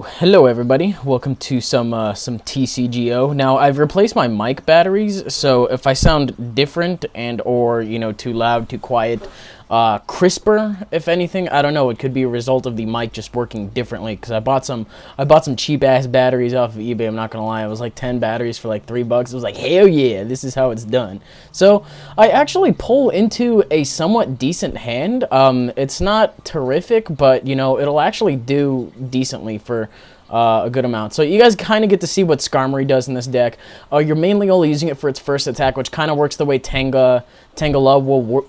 So, hello everybody. Welcome to some TCGO. Now, I've replaced my mic batteries, so if I sound different and or, too loud, too quiet, crisper, if anything, I don't know. It could be a result of the mic just working differently, because I bought some cheap ass batteries off of eBay. I'm not gonna lie, it was like 10 batteries for like $3. It was like, hell yeah, this is how it's done. So I actually pull into a somewhat decent hand. It's not terrific, but it'll actually do decently for a good amount. So you guys kind of get to see what Skarmory does in this deck. You're mainly only using it for its first attack, which kind of works the way Tangela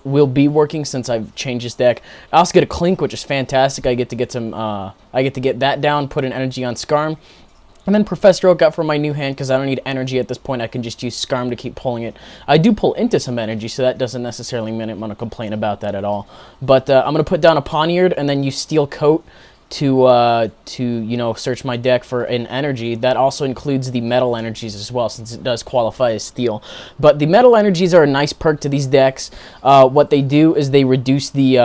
will be working since I've changed this deck. I also get a Clink, which is fantastic. I get to get some. I get to get that down, put an energy on Skarm, and then Professor Oak out for my new hand because I don't need energy at this point. I can just use Skarm to keep pulling it. I do pull into some energy, so that doesn't necessarily mean I'm going to complain about that at all. But I'm going to put down a Poniard and then use Steel Coat to search my deck for an energy. That also includes the metal energies as well, since it does qualify as steel. But the metal energies are a nice perk to these decks. What they do is they reduce the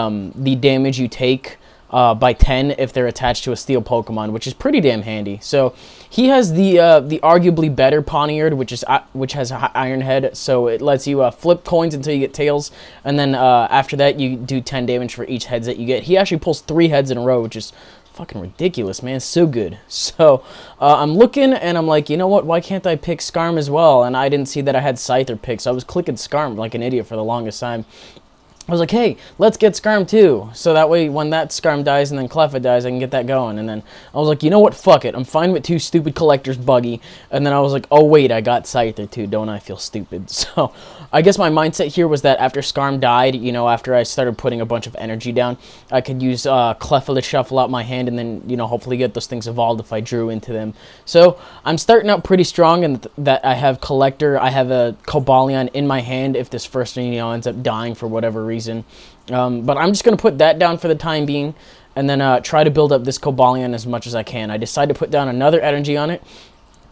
damage you take by 10 if they're attached to a steel Pokemon, which is pretty damn handy. So he has the arguably better Poniard, which has a Iron Head, so it lets you flip coins until you get tails, and then after that you do 10 damage for each heads that you get. He actually pulls 3 heads in a row, which is fucking ridiculous, man. So good. So I'm looking and I'm like, you know what, why can't I pick Skarm as well? And I didn't see that I had Scyther picked, so I was clicking Skarm like an idiot for the longest time. I was like, hey, let's get Skarm too. So that way, when that Skarm dies and then Cleffa dies, I can get that going. And then I was like, you know what, fuck it. I'm fine with 2 stupid collectors buggy. And then I was like, oh wait, I got Scyther too. Don't I feel stupid? So I guess my mindset here was that after Skarm died, after I started putting a bunch of energy down, I could use Cleffa to shuffle out my hand and then, hopefully get those things evolved if I drew into them. So I'm starting out pretty strong in that I have Collector, I have a Cobalion in my hand if this first one, ends up dying for whatever reason. But I'm just going to put that down for the time being and then try to build up this Cobalion as much as I can. I decided to put down another energy on it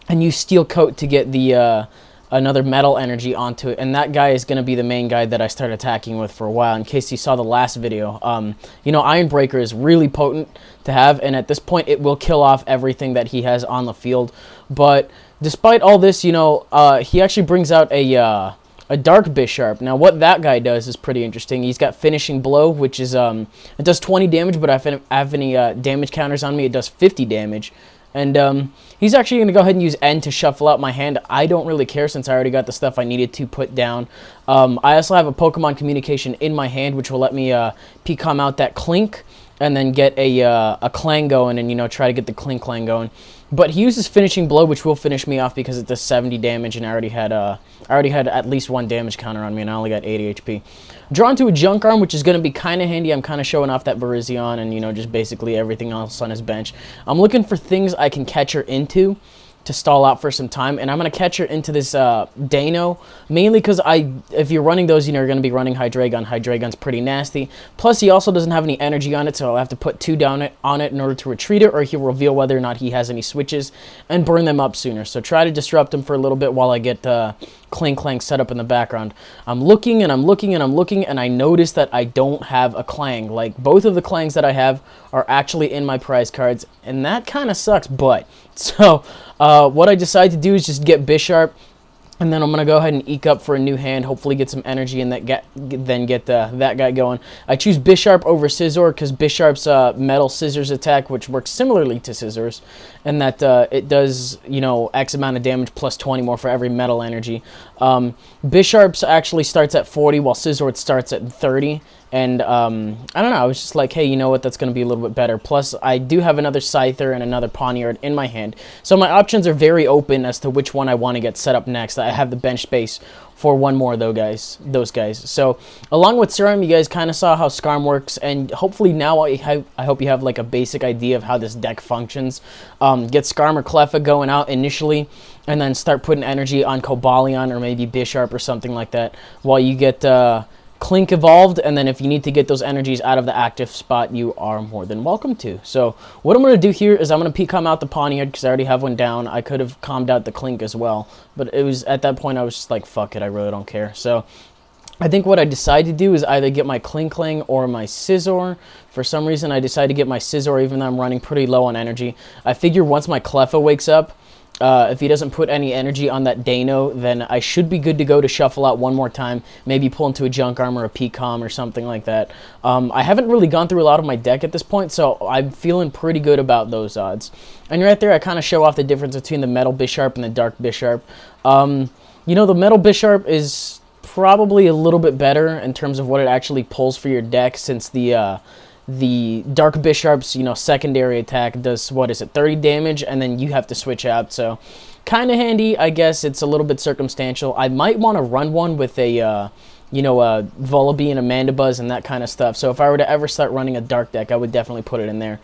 and use Steel Coat to get the another metal energy onto it, and that guy is going to be the main guy that I start attacking with for a while. In case you saw the last video, Iron Breaker is really potent to have, and at this point it will kill off everything that he has on the field. But despite all this, he actually brings out a Dark Bisharp. Now, what that guy does is pretty interesting. He's got Finishing Blow, which is, it does 20 damage, but if I have any damage counters on me, it does 50 damage. And he's actually going to go ahead and use N to shuffle out my hand. I don't really care since I already got the stuff I needed to put down. I also have a Pokemon Communication in my hand, which will let me Pecom out that Clink and then get a Clang going and, try to get the Clang going. But he uses Finishing Blow, which will finish me off because it does 70 damage, and I already had at least 1 damage counter on me, and I only got 80 HP. Drawn to a Junk Arm, which is going to be kind of handy. I'm kind of showing off that Virizion and, just basically everything else on his bench. I'm looking for things I can catch her into to stall out for some time, and I'm going to catch her into this Dano, mainly because if you're running those, you're going to be running Hydreigon. Hydreigon's pretty nasty. Plus, he also doesn't have any energy on it, so I'll have to put 2 down on it in order to retreat it, or he'll reveal whether or not he has any switches and burn them up sooner. So try to disrupt him for a little bit while I get Clang Clang set up in the background. I'm looking and I'm looking and I'm looking, and I notice that I don't have a Clang. Like, both of the Clangs that I have are actually in my prize cards, and that kind of sucks, but... So, what I decided to do is just get Bisharp, and then I'm going to go ahead and eke up for a new hand, hopefully get some energy, and that guy going. I choose Bisharp over Scizor because Bisharp's Metal Scissors attack, which works similarly to Scissors, and that it does, X amount of damage plus 20 more for every metal energy. Bisharp's actually starts at 40, while Scizor starts at 30. And, I don't know, I was just like, hey, you know what, that's going to be a little bit better. Plus, I do have another Scyther and another Poniard in my hand. So my options are very open as to which one I want to get set up next. I have the bench space for one more of those guys. So, along with Serum, you guys kind of saw how Skarm works. And hopefully now I hope you have, like, a basic idea of how this deck functions. Get Skarm or Cleffa going out initially, and then start putting energy on Cobalion or maybe Bisharp or something like that, while you get... Clink evolved, and then if you need to get those energies out of the active spot, you are more than welcome to. So what I'm going to do here is I'm going to Pecom out the Poniard because I already have one down. I could have calmed out the Clink as well, but it was at that point I was just like, fuck it, I really don't care. So I think what I decided to do is either get my Kling or my Scizor. For some reason, I decided to get my Scizor even though I'm running pretty low on energy. I figure once my Cleffa wakes up, if he doesn't put any energy on that Dano, then I should be good to go to shuffle out one more time. Maybe pull into a Junk Arm or a Pecom or something like that. I haven't really gone through a lot of my deck at this point, so I'm feeling pretty good about those odds. And right there, I kind of show off the difference between the Metal Bisharp and the Dark Bisharp. You know, the Metal Bisharp is probably a little bit better in terms of what it actually pulls for your deck, since the Dark Bisharp's, you know, secondary attack does, what is it, 30 damage, and then you have to switch out, so kind of handy. I guess it's a little bit circumstantial. I might want to run one with a, you know, a Vullaby and a Mandibuzz and that kind of stuff, so if I were to ever start running a Dark deck, I would definitely put it in there.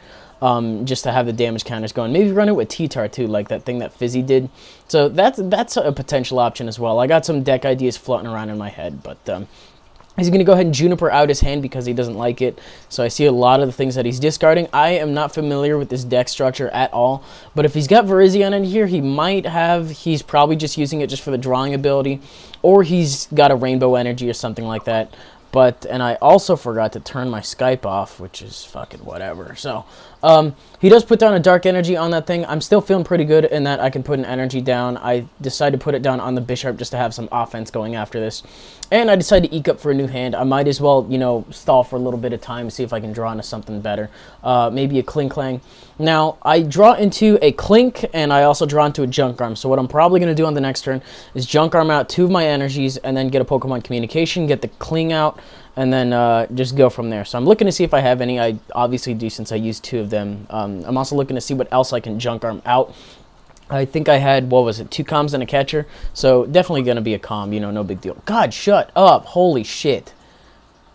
Just to have the damage counters going. Maybe run it with T-Tar too, like that thing that Fizzy did. So that's a potential option as well. I got some deck ideas floating around in my head, but he's going to go ahead and Juniper out his hand because he doesn't like it. So I see a lot of the things that he's discarding. I am not familiar with this deck structure at all, but if he's got Virizion in here, he might have, he's probably just using it just for the drawing ability, or he's got a Rainbow Energy or something like that. But, and I also forgot to turn my Skype off, which is fucking whatever. So, he does put down a Dark Energy on that thing. I'm still feeling pretty good in that I can put an energy down. I decided to put it down on the Bisharp just to have some offense going after this. And I decided to eke up for a new hand. I might as well, you know, stall for a little bit of time, see if I can draw into something better. Maybe a Kling. Now, I draw into a Clink, and I also draw into a Junk Arm. So what I'm probably going to do on the next turn is Junk Arm out 2 of my energies, and then get a Pokemon Communication, get the Cling out, and then just go from there. So I'm looking to see if I have any. I obviously do, since I used 2 of them. I'm also looking to see what else I can Junk Arm out. I think I had, what was it, 2 comms and a catcher. So definitely going to be a comm, you know, no big deal. God, shut up. Holy shit.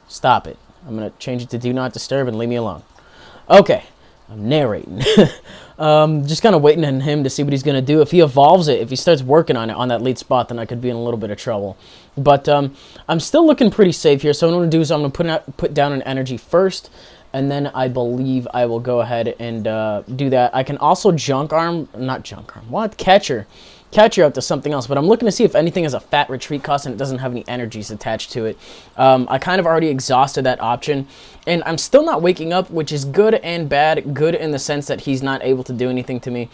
Stop it. I'm going to change it to Do Not Disturb and leave me alone. Okay. I'm narrating. Just kind of waiting on him to see what he's going to do. If he evolves it, if he starts working on it on that lead spot, then I could be in a little bit of trouble. But I'm still looking pretty safe here. So what I'm going to do is I'm going to put down an energy first, and then I believe I will go ahead and do that. I can also Junk Arm, not Junk Arm, what? Catcher out to something else, but I'm looking to see if anything has a fat retreat cost and it doesn't have any energies attached to it. I kind of already exhausted that option, and I'm still not waking up, which is good and bad. Good in the sense that he's not able to do anything to me,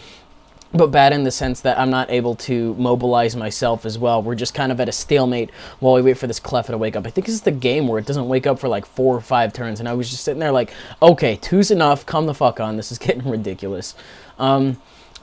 but bad in the sense that I'm not able to mobilize myself as well. We're just kind of at a stalemate while we wait for this Cleffa to wake up. I think this is the game where it doesn't wake up for like 4 or 5 turns, and I was just sitting there like, okay, 2's enough, come the fuck on, this is getting ridiculous.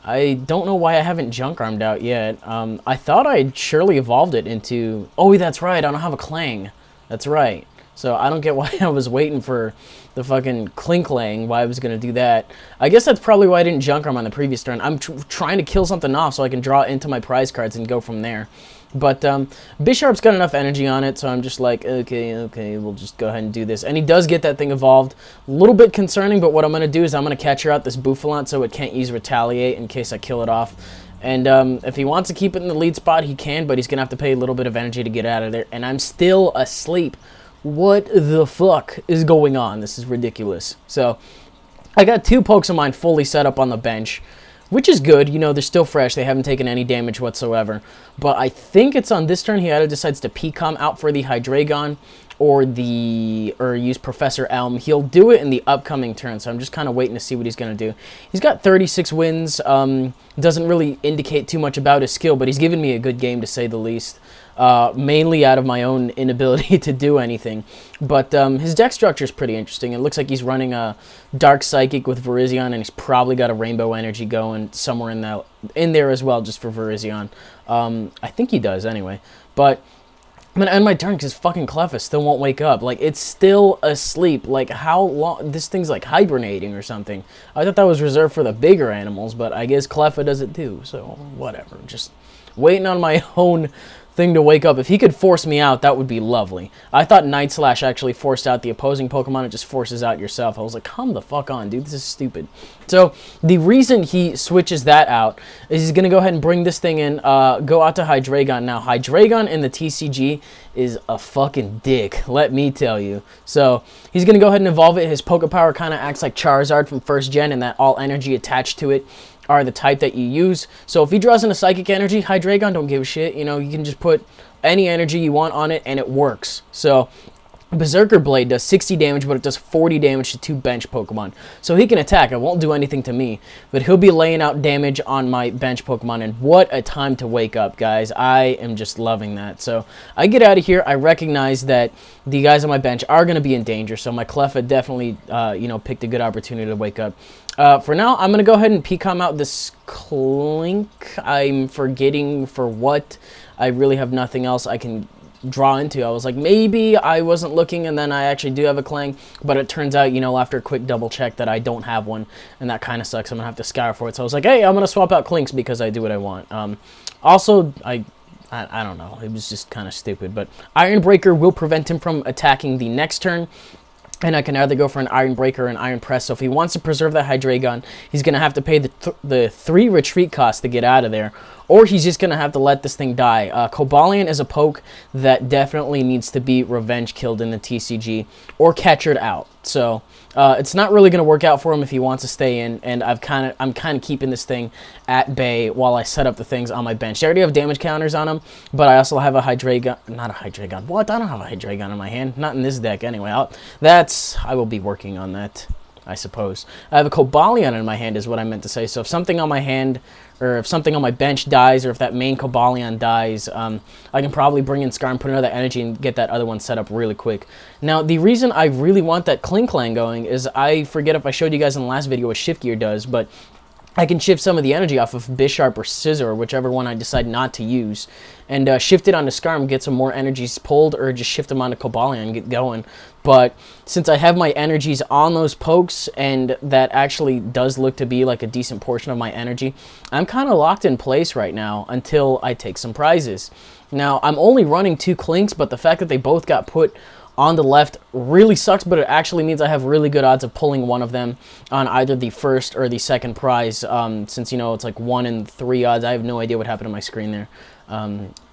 I don't know why I haven't Junk Armed out yet. I thought I'd surely evolved it into... Oh, that's right, I don't have a Clang. That's right. So I don't get why I was waiting for the fucking Klinklang, why I was going to do that. I guess that's probably why I didn't Junk Arm on the previous turn. I'm trying to kill something off so I can draw into my prize cards and go from there. But Bisharp's got enough energy on it, so I'm just like, okay, we'll just go ahead and do this. And he does get that thing evolved. A little bit concerning, but what I'm going to do is I'm going to catcher out this Bouffalante so it can't use Retaliate in case I kill it off. And if he wants to keep it in the lead spot, he can, but he's going to have to pay a little bit of energy to get out of there. And I'm still asleep. What the fuck is going on? This is ridiculous. So, I got 2 Pokemon fully set up on the bench, which is good. You know, they're still fresh. They haven't taken any damage whatsoever. But I think it's on this turn he either decides to Pecom out for the Hydreigon or use Professor Elm. He'll do it in the upcoming turn, so I'm just kind of waiting to see what he's going to do. He's got 36 wins. Doesn't really indicate too much about his skill, but he's given me a good game to say the least. Mainly out of my own inability to do anything. But his deck structure is pretty interesting. It looks like he's running a Dark Psychic with Virizion, and he's probably got a Rainbow Energy going somewhere in there as well, just for Virizion. I think he does anyway. But I'm gonna end my turn because fucking Cleffa still won't wake up. Like, it's still asleep. Like, how long? This thing's like hibernating or something. I thought that was reserved for the bigger animals, but I guess Cleffa does it too. So whatever. Just waiting on my own thing to wake up. If he could force me out, that would be lovely. I thought Night Slash actually forced out the opposing Pokemon. It just forces out yourself. I was like, come the fuck on, dude. This is stupid. So the reason he switches that out is he's going to go ahead and bring this thing in, go out to Hydreigon. Now, Hydreigon in the TCG is a fucking dick, let me tell you. So he's going to go ahead and evolve it. His Poké Power kind of acts like Charizard from first gen, and that all energy attached to it are the type that you use. So if he draws in a Psychic Energy, Hydreigon don't give a shit. You know, you can just put any energy you want on it, and it works. So Berserker Blade does 60 damage, but it does 40 damage to 2 bench Pokemon. So he can attack. It won't do anything to me, but he'll be laying out damage on my bench Pokemon, and what a time to wake up, guys. I am just loving that. So I get out of here. I recognize that the guys on my bench are going to be in danger, so my Cleffa definitely, you know, picked a good opportunity to wake up. For now, I'm going to go ahead and Pecom out this Clink. I'm forgetting for what. I really have nothing else I can draw into. I was like, maybe I wasn't looking, and then I actually do have a Clang, but it turns out, you know, after a quick double check that I don't have one, and that kind of sucks. I'm gonna have to scour for it. So I was like, hey, I'm gonna swap out Clinks because I do what I want. Also, I don't know, it was just kind of stupid, but Iron Breaker will prevent him from attacking the next turn, and I can either go for an Iron Breaker or an Iron Press. So if he wants to preserve that Hydreigon, he's going to have to pay the 3 retreat costs to get out of there, or he's just going to have to let this thing die. Cobalion is a poke that definitely needs to be revenge killed in the TCG or catchered out. So it's not really going to work out for him if he wants to stay in, and I'm kind of keeping this thing at bay while I set up the things on my bench. I already have damage counters on him, but I also have a Hydreigon, not a Hydreigon. What? I don't have a Hydreigon in my hand. Not in this deck anyway. I will be working on that, I suppose. I have a Cobalion in my hand is what I meant to say. So if something on my hand, or if something on my bench dies, or if that main Cobalion dies, I can probably bring in Scar and put another energy and get that other one set up really quick. Now, the reason I really want that Klinklang going is, I forget if I showed you guys in the last video what Shift Gear does, but I can shift some of the energy off of Bisharp or Scizor, whichever one I decide not to use, and shift it onto Skarm, get some more energies pulled, or just shift them onto Cobalion and get going. But since I have my energies on those pokes, and that actually does look to be like a decent portion of my energy, I'm kind of locked in place right now until I take some prizes. Now, I'm only running 2 Klinks, but the fact that they both got put on the left really sucks, but it actually means I have really good odds of pulling one of them on either the first or the second prize, since, you know, it's like 1 in 3 odds. I have no idea what happened to my screen there.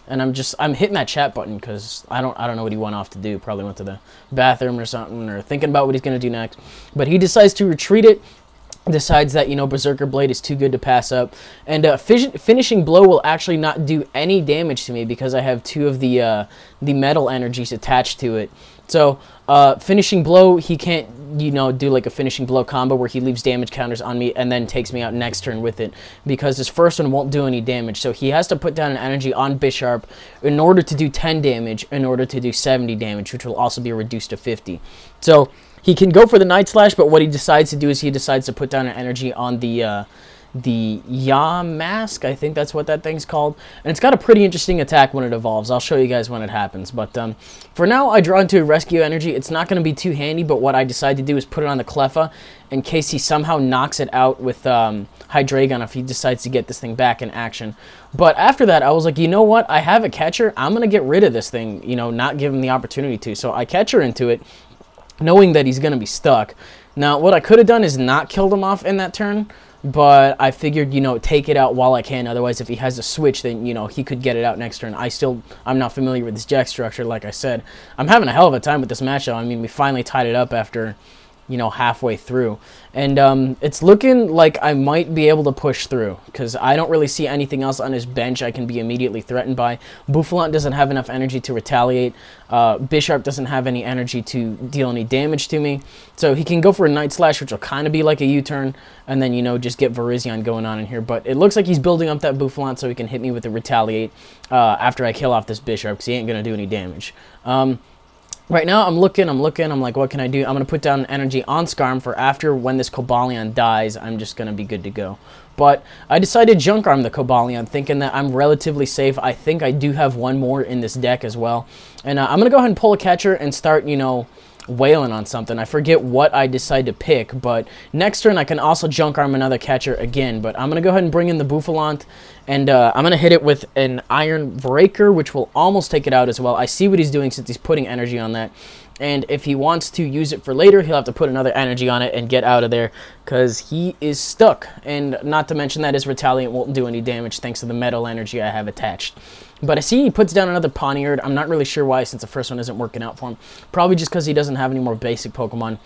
And I'm hitting that chat button because I don't know what he went off to do. Probably went to the bathroom or something, or thinking about what he's going to do next. But he decides to retreat it. Decides that, you know, Berserker Blade is too good to pass up, and Finishing Blow will actually not do any damage to me because I have 2 of the metal energies attached to it. So Finishing Blow, he can't, you know, do like a Finishing Blow combo where he leaves damage counters on me and then takes me out next turn with it, because his first one won't do any damage. So he has to put down an energy on Bisharp in order to do 10 damage, in order to do 70 damage, which will also be reduced to 50. So he can go for the Night Slash, but what he decides to do is he decides to put down an energy on the Yamask, I think that's what that thing's called. And it's got a pretty interesting attack when it evolves. I'll show you guys when it happens. But for now, I draw into a Rescue Energy. It's not going to be too handy, but what I decide to do is put it on the Cleffa in case he somehow knocks it out with Hydreigon if he decides to get this thing back in action. But after that, I was like, you know what? I have a catcher. I'm going to get rid of this thing, you know, not give him the opportunity to. So I catcher into it, knowing that he's going to be stuck. Now, what I could have done is not killed him off in that turn, but I figured, you know, take it out while I can. Otherwise, if he has a switch, then, you know, he could get it out next turn. I'm not familiar with this deck structure, like I said. I'm having a hell of a time with this matchup. I mean, we finally tied it up after, you know, halfway through. And it's looking like I might be able to push through, because I don't really see anything else on his bench I can be immediately threatened by. Bouffalant doesn't have enough energy to retaliate. Bisharp doesn't have any energy to deal any damage to me. So he can go for a Night Slash, which will kind of be like a U-turn, and then, you know, just get Virizion going on in here. But it looks like he's building up that Bouffalant so he can hit me with the Retaliate after I kill off this Bisharp, because he ain't going to do any damage. Right now, I'm looking, I'm like, what can I do? I'm going to put down an energy on Skarm for after when this Cobalion dies, I'm just going to be good to go. But I decided to Junk Arm the Cobalion, thinking that I'm relatively safe. I think I do have one more in this deck as well. And I'm going to go ahead and pull a catcher and start, you know, wailing on something. I forget what I decide to pick, but next turn I can also Junk Arm another catcher again. But I'm going to go ahead and bring in the Bouffalant, and I'm going to hit it with an Iron Breaker, which will almost take it out as well. I see what he's doing since he's putting energy on that. And if he wants to use it for later, he'll have to put another energy on it and get out of there, because he is stuck. And not to mention that his Retaliant won't do any damage thanks to the metal energy I have attached. But I see he puts down another Poniard. I'm not really sure why, since the first one isn't working out for him. Probably just because he doesn't have any more basic Pokemon.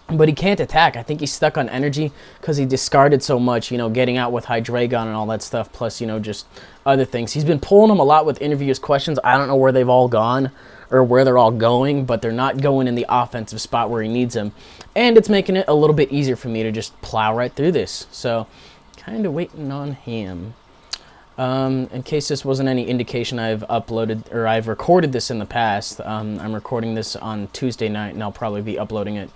But he can't attack. I think he's stuck on energy because he discarded so much, you know, getting out with Hydreigon and all that stuff, plus, you know, just other things. He's been pulling them a lot with interviewers' questions. I don't know where they've all gone or where they're all going, but they're not going in the offensive spot where he needs them. And it's making it a little bit easier for me to just plow right through this. So, kind of waiting on him. In case this wasn't any indication, I've uploaded, or I've recorded this in the past. I'm recording this on Tuesday night, and I'll probably be uploading it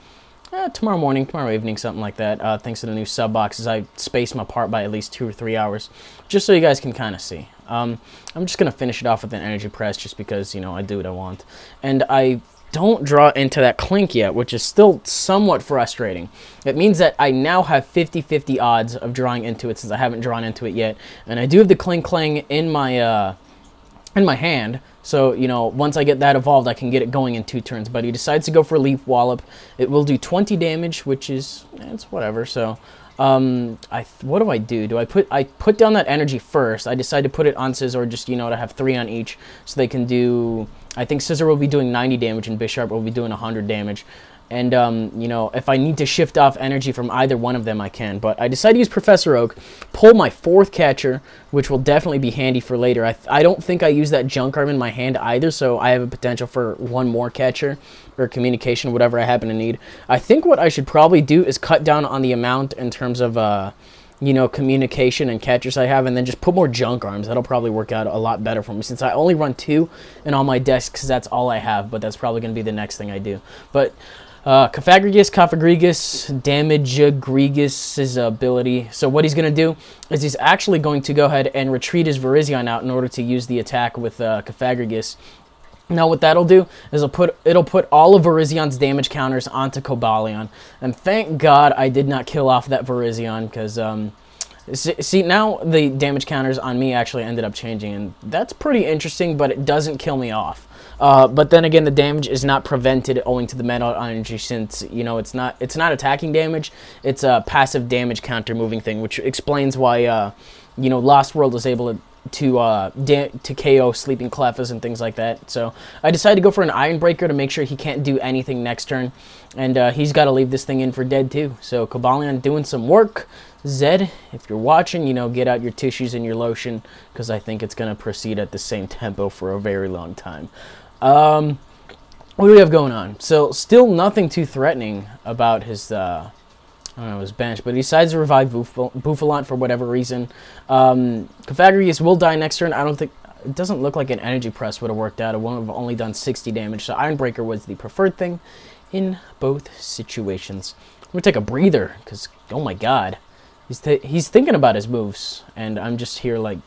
tomorrow morning, tomorrow evening, something like that. Thanks to the new sub boxes, I spaced them apart by at least 2 or 3 hours, just so you guys can kind of see. I'm just going to finish it off with an energy press, just because, you know, I do what I want. And I don't draw into that Clink yet, which is still somewhat frustrating. It means that I now have 50-50 odds of drawing into it, since I haven't drawn into it yet. And I do have the Clink Clang in my hand. So, you know, once I get that evolved, I can get it going in 2 turns. But he decides to go for Leaf Wallop. It will do 20 damage, which is, it's whatever. So, what do I do? I put down that energy first. I decide to put it on Scizor, just, you know, to have 3 on each. So they can do, I think Scizor will be doing 90 damage and Bisharp will be doing 100 damage. And, you know, if I need to shift off energy from either one of them, I can. But I decided to use Professor Oak, pull my 4th catcher, which will definitely be handy for later. I don't think I use that Junk Arm in my hand either, so I have a potential for 1 more catcher, or communication, whatever I happen to need. I think what I should probably do is cut down on the amount in terms of, you know, communication and catchers I have, and then just put more Junk Arms. That'll probably work out a lot better for me, since I only run 2 in all my decks, because that's all I have, but that's probably going to be the next thing I do. But Cofagrigus, damage Grigus' ability. So what he's going to do is he's actually going to go ahead and retreat his Virizion out in order to use the attack with Cofagrigus. Now what that'll do is it'll put all of Virizion's damage counters onto Cobalion. And thank God I did not kill off that Virizion, because see, now the damage counters on me actually ended up changing, and that's pretty interesting, but it doesn't kill me off. But then again, the damage is not prevented owing to the metal energy, since, you know, it's not attacking damage, it's a passive damage counter moving thing, which explains why, you know, Lost World is able to KO Sleeping Clefas and things like that. So I decided to go for an Iron Breaker to make sure he can't do anything next turn, and he's got to leave this thing in for dead too. So Cobalion doing some work. Zed, if you're watching, you know, get out your tissues and your lotion, because I think it's going to proceed at the same tempo for a very long time. What do we have going on? So, still nothing too threatening about his, I don't know, his bench, but he decides to revive Bouffalant for whatever reason. Cofagrigus will die next turn. I don't think, it doesn't look like an Energy Press would have worked out. It would have only done 60 damage, so Iron Breaker was the preferred thing in both situations. I'm going to take a breather, because, oh my god, he's thinking about his moves, and I'm just here, like,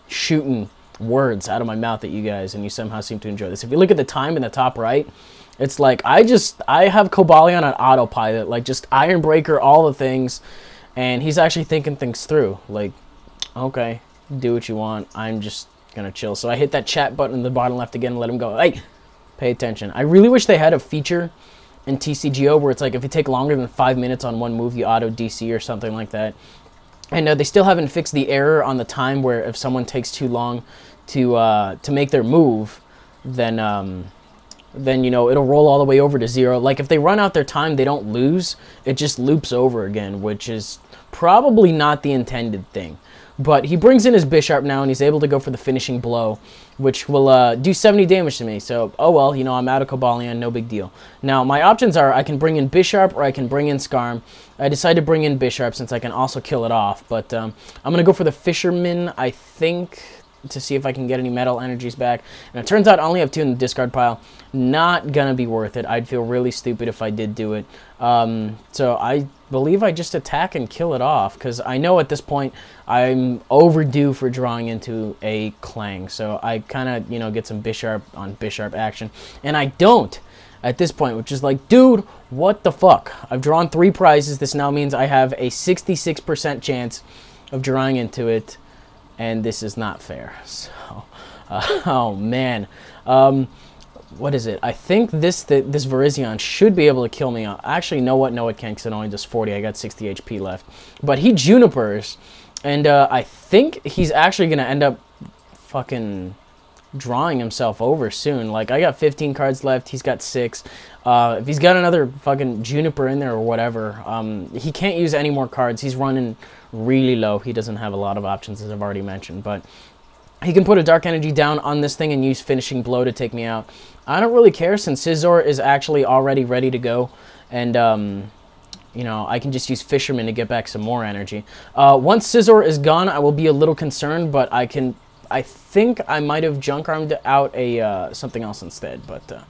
shooting words out of my mouth at you guys, and you somehow seem to enjoy this. If you look at the time in the top right, it's like I have Cobalion on autopilot, like just Iron Breaker, all the things, and he's actually thinking things through. Like, okay, do what you want, I'm just gonna chill. So I hit that chat button in the bottom left again and let him go. Hey, pay attention. I really wish they had a feature in TCGO where it's like if you take longer than 5 minutes on one move, you auto DC or something like that. And they still haven't fixed the error on the time where if someone takes too long to make their move, then you know, it'll roll all the way over to 0. Like if they run out their time, they don't lose. It just loops over again, which is probably not the intended thing. But he brings in his Bisharp now, and he's able to go for the finishing blow, which will do 70 damage to me. So, oh well, you know, I'm out of Cobalion, no big deal. Now, my options are I can bring in Bisharp or I can bring in Skarm. I decided to bring in Bisharp since I can also kill it off. But I'm going to go for the Fisherman, I think, to see if I can get any metal energies back. And it turns out I only have 2 in the discard pile. Not gonna be worth it. I'd feel really stupid if I did do it. So I believe I just attack and kill it off, because I know at this point I'm overdue for drawing into a Clang. So I kind of, you know, get some Bisharp on Bisharp action. And I don't at this point, which is like, dude, what the fuck? I've drawn 3 prizes. This now means I have a 66% chance of drawing into it, and this is not fair. So, oh man, what is it? I think this Virizion should be able to kill me. Actually, you know what? No, it can't, because it only does 40. I got 60 HP left. But he Junipers, and I think he's actually gonna end up fucking drawing himself over soon. Like, I got 15 cards left. He's got 6. If he's got another fucking Juniper in there or whatever, he can't use any more cards. He's running really low. He doesn't have a lot of options, as I've already mentioned, but he can put a Dark Energy down on this thing and use Finishing Blow to take me out. I don't really care since Scizor is actually already ready to go, and you know, I can just use Fisherman to get back some more energy. Once Scizor is gone, I will be a little concerned, but I think I might have Junk Armed out a something else instead, but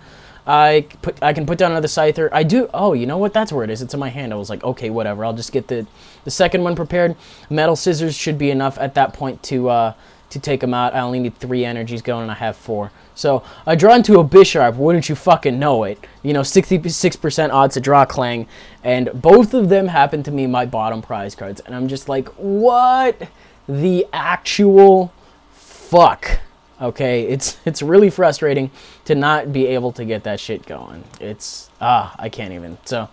I can put down another Scyther. I do. Oh, you know what? That's where it is. It's in my hand. I was like, okay, whatever. I'll just get the second one prepared. Metal Scissors should be enough at that point to take him out. I only need 3 energies going, and I have 4. So I draw into a Bisharp. Wouldn't you fucking know it? You know, 66% odds to draw Clang, and both of them happen to be my bottom prize cards, and I'm just like, what the actual fuck? Okay, it's really frustrating to not be able to get that shit going. It's I can't even. So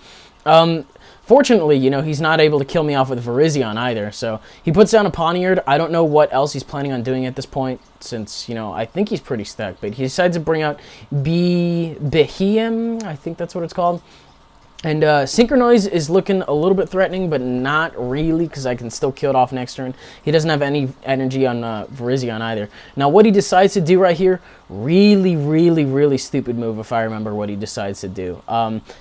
fortunately, you know, he's not able to kill me off with Virizion either, so he puts down a Poniard. I don't know what else he's planning on doing at this point, since, you know, I think he's pretty stuck, but he decides to bring out Behem, I think that's what it's called. And Synchronoise is looking a little bit threatening, but not really, because I can still kill it off next turn. He doesn't have any energy on Virizion either. Now, what he decides to do right here, really stupid move if I remember what he decides to do.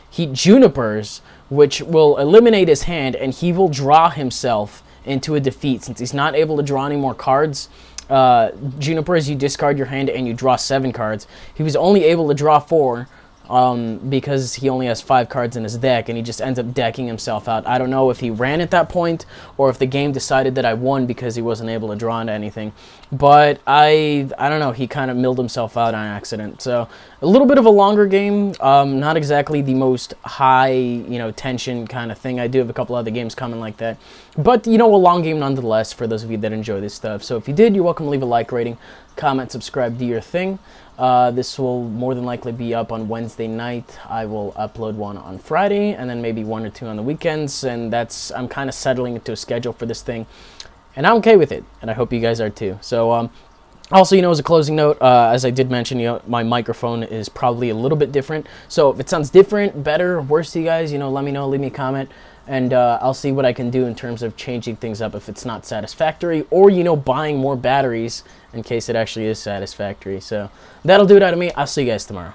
He Junipers, which will eliminate his hand, and he will draw himself into a defeat, since he's not able to draw any more cards. Junipers, you discard your hand and you draw 7 cards. He was only able to draw 4. Because he only has 5 cards in his deck, and he just ends up decking himself out. I don't know if he ran at that point, or if the game decided that I won because he wasn't able to draw into anything. But I don't know, he kind of milled himself out on accident. So a little bit of a longer game, not exactly the most high, you know, tension kind of thing. I do have a couple other games coming like that, but, you know, a long game nonetheless for those of you that enjoy this stuff. So if you did, you're welcome to leave a like rating, comment, subscribe, do your thing. This will more than likely be up on Wednesday night. I will upload one on Friday, and then maybe 1 or 2 on the weekends, and I'm kind of settling into a schedule for this thing, and I'm okay with it, and I hope you guys are too. So also, you know, as a closing note, as I did mention, you know, my microphone is probably a little bit different, so if it sounds different, better, worse to you guys, you know, let me know, leave me a comment, and I'll see what I can do in terms of changing things up if it's not satisfactory, or, you know, buying more batteries in case it actually is satisfactory. So that'll do it out of me. I'll see you guys tomorrow.